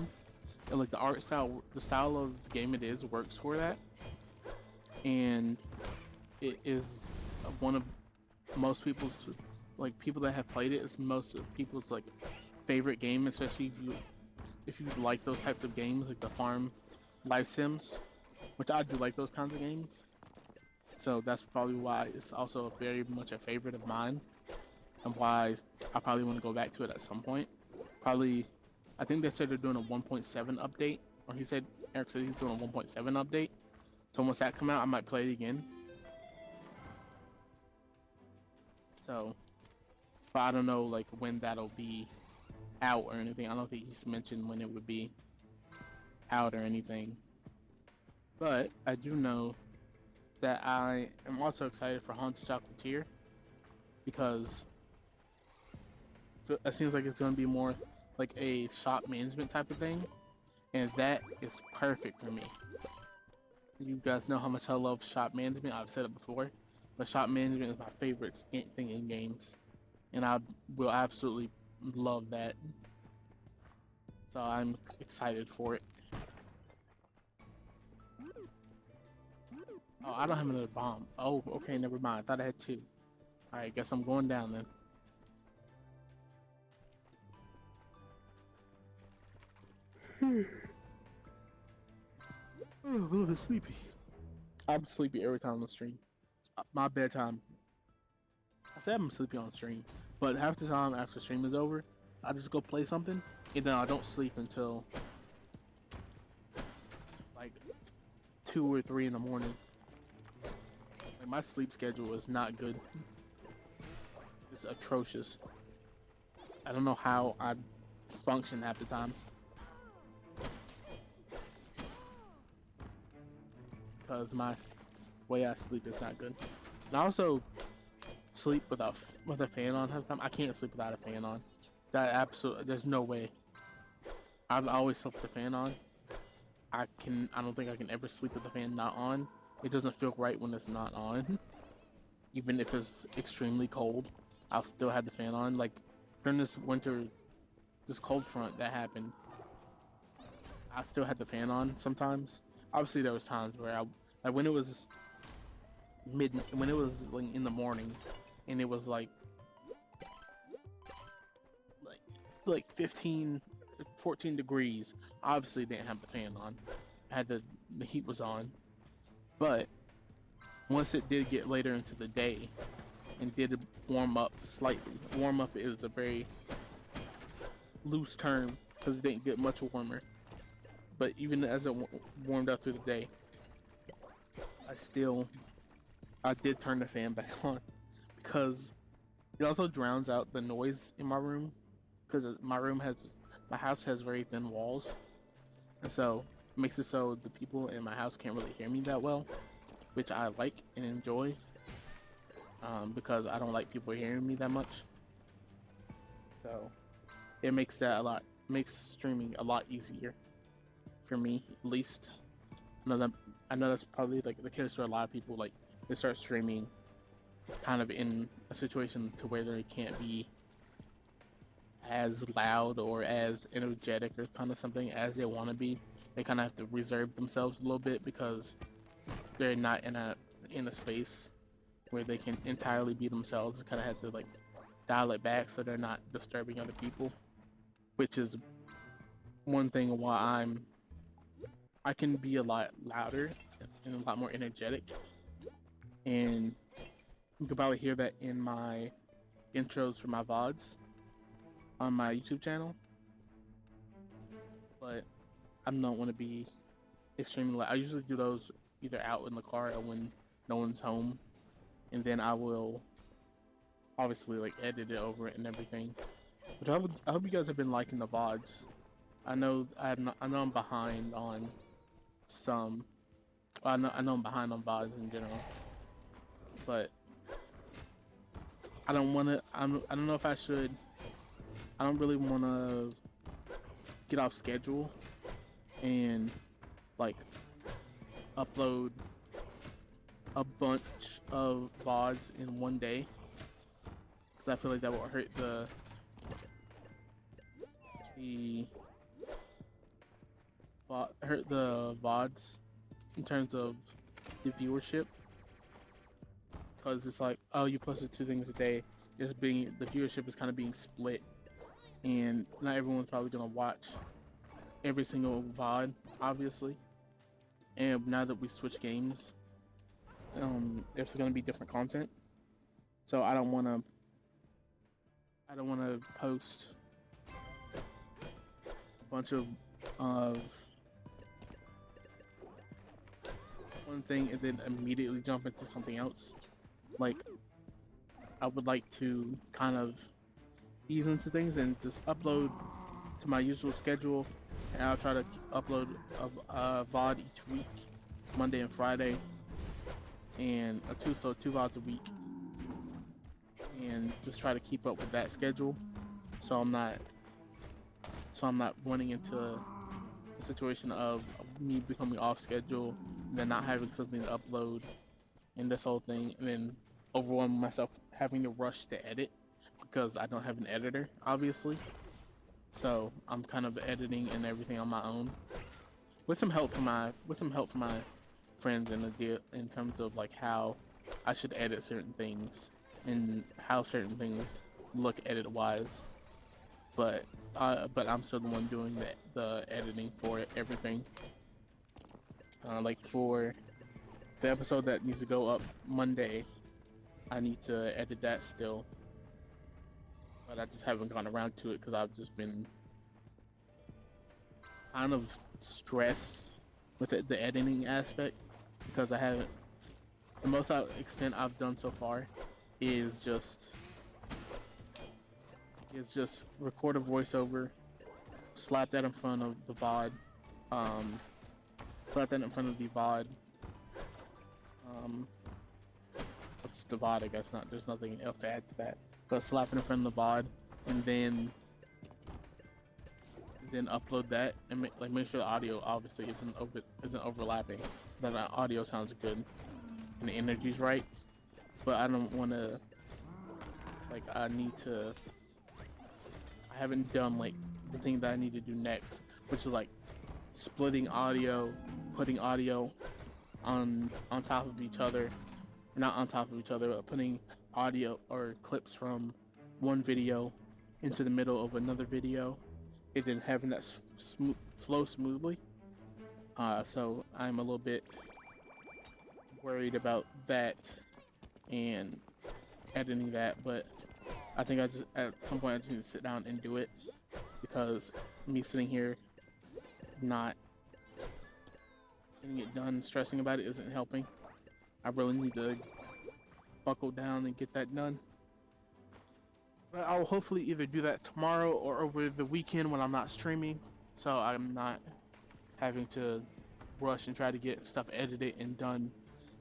and like the art style, the style of the game it is works for that, and it is one of most people's like people that have played it. It's most people's like favorite game, especially if you like those types of games like the farm life sims, which I do like those kinds of games. So that's probably why it's also very much a favorite of mine, and why I probably want to go back to it at some point. Probably, I think they said they're doing a 1.7 update, or Eric said he's doing a 1.7 update. So once that come out, I might play it again. So, but I don't know like when that'll be out or anything. I don't think he's mentioned when it would be out or anything. But I do know that I am also excited for Haunted Chocolatier, because it seems like it's going to be more like a shop management type of thing, and that is perfect for me. You guys know how much I love shop management. I've said it before, but shop management is my favorite thing in games, and I will absolutely love that. So I'm excited for it. Oh, I don't have another bomb. Oh, okay, never mind. I thought I had two. Alright, guess I'm going down then. Oh, I'm a little bit sleepy. I'm sleepy every time on stream. My bedtime. I say I'm sleepy on stream, but half the time after stream is over, I just go play something, and then I don't sleep until like 2 or 3 in the morning. Like, my sleep schedule is not good. It's atrocious. I don't know how I function half the time, because my way I sleep is not good. And I also sleep with a fan on half the time. I can't sleep without a fan on. There's no way. I've always slept with the fan on. I don't think I can ever sleep with the fan not on. It doesn't feel right when it's not on. Even if it's extremely cold, I'll still have the fan on. Like during this cold front that happened, I still had the fan on sometimes. Obviously there was times where like when it was like in the morning, and it was like 15, 14 degrees. Obviously didn't have the fan on. I had the heat was on. But once it did get later into the day and did warm up slightly, warm up is a very loose term because it didn't get much warmer. But even as it warmed up through the day, I did turn the fan back on, because it also drowns out the noise in my room, because my house has very thin walls, and so it makes it so the people in my house can't really hear me that well, which I like and enjoy, because I don't like people hearing me that much. So it makes streaming a lot easier for me, at least. I know that's probably like the case for a lot of people. Like they start streaming kind of in a situation to where they can't be as loud or as energetic or kind of something as they want to be. They kind of have to reserve themselves a little bit because they're not in a space where they can entirely be themselves. Kind of have to like dial it back so they're not disturbing other people, which is one thing why I can be a lot louder and a lot more energetic, and you can probably hear that in my intros for my VODs on my YouTube channel. But I don't want to be extremely loud. I usually do those either out in the car or when no one's home, and then I will obviously like edit it over it and everything. But I hope you guys have been liking the VODs. I know I'm behind on some. Well, I know I'm behind on VODs in general, but I don't know if I should. I don't really want to get off schedule and like upload a bunch of VODs in one day, because I feel like that will hurt the the VODs in terms of the viewership, because it's like, oh, you posted 2 things a day. It's being the viewership is kind of being split, and not everyone's probably gonna watch every single VOD, obviously. And now that we switch games, there's gonna be different content. So I don't wanna post a bunch of one thing and then immediately jump into something else. Like, I would like to kind of ease into things and just upload to my usual schedule, and I'll try to upload a VOD each week, Monday and Friday, and two VODs a week, and just try to keep up with that schedule, so I'm not running into a situation of me becoming off schedule and then not having something to upload and this whole thing, and then overwhelming myself having to rush to edit because I don't have an editor, obviously. So I'm kind of editing and everything on my own, with some help from my friends in terms of like how I should edit certain things and how certain things look edit wise. But I'm still the one doing the editing for everything. Like for the episode that needs to go up Monday, I need to edit that still, but I just haven't gone around to it because I've just been kind of stressed with the editing aspect, because I haven't. The most extent I've done so far is just record a voiceover, slap that in front of the VOD, slap that in front of the VOD. It's the VOD, I guess. Not, there's nothing else to add to that. But slap it in front of the VOD, and then upload that, and make sure the audio obviously isn't overlapping, that the audio sounds good and the energy's right. But I don't want to, like, I haven't done like the thing that I need to do next, which is like splitting audio, putting audio on top of each other, not on top of each other, but putting audio or clips from one video into the middle of another video, and then having that flow smoothly. So I'm a little bit worried about that and editing that, but I think at some point I just need to sit down and do it, because me sitting here not getting it done, stressing about it, isn't helping. I really need to buckle down and get that done. But I'll hopefully either do that tomorrow or over the weekend when I'm not streaming, so I'm not having to rush and try to get stuff edited and done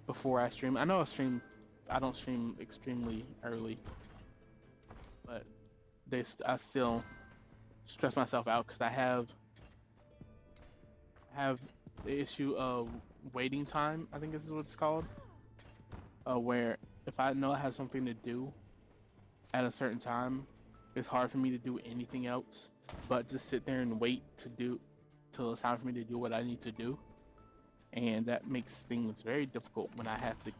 before I stream. I know I don't stream extremely early, but I still stress myself out because I have the issue of waiting time, I think this is what it's called, where if I know I have something to do at a certain time, it's hard for me to do anything else but just sit there and wait till it's time for me to do what I need to do. And that makes things very difficult when I have to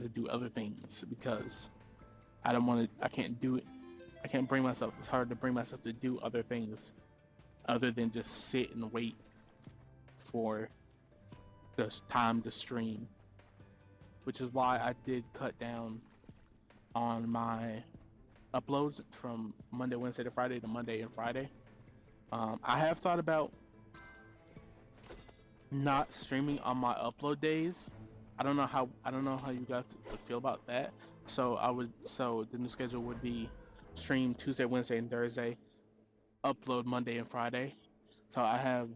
do other things, because I can't do it. I can't bring myself, it's hard to bring myself to do other things other than just sit and wait for the time to stream, which is why I did cut down on my uploads from Monday, Wednesday to Friday to Monday and Friday. I have thought about not streaming on my upload days. I don't know how you guys would feel about that. So the new schedule would be stream Tuesday, Wednesday, and Thursday, upload Monday and Friday. So I have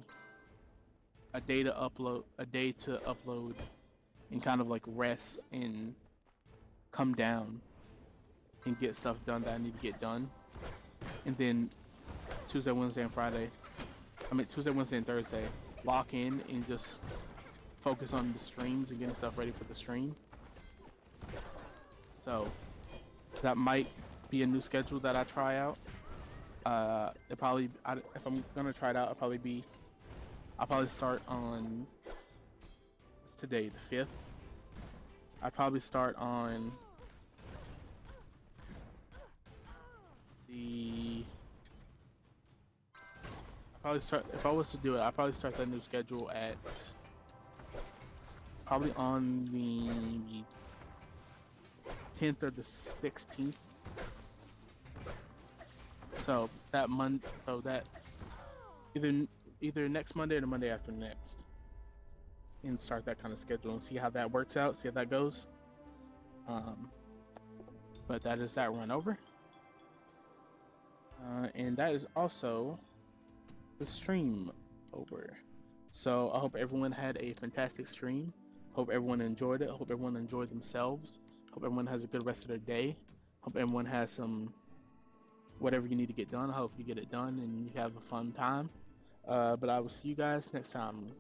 a day to upload and kind of like rest and come down and get stuff done that I need to get done. And then Tuesday, Wednesday, and Thursday, lock in and just focus on the streams and getting stuff ready for the stream. So that might be a new schedule that I try out. If I'm gonna try it out, I'll probably start on, what's today, the 5th. I'd probably start on the. If I was to do it, I'd probably start that new schedule at probably on the 10th or the 16th. So that either next Monday or the Monday after next, and start that kind of schedule and see how that works out, see how that goes. But that is that run over, and that is also the stream over. So I hope everyone had a fantastic stream. Hope everyone enjoyed it. Hope everyone enjoyed themselves. Hope everyone has a good rest of their day. Hope everyone has some whatever you need to get done. I hope you get it done and you have a fun time. But I will see you guys next time.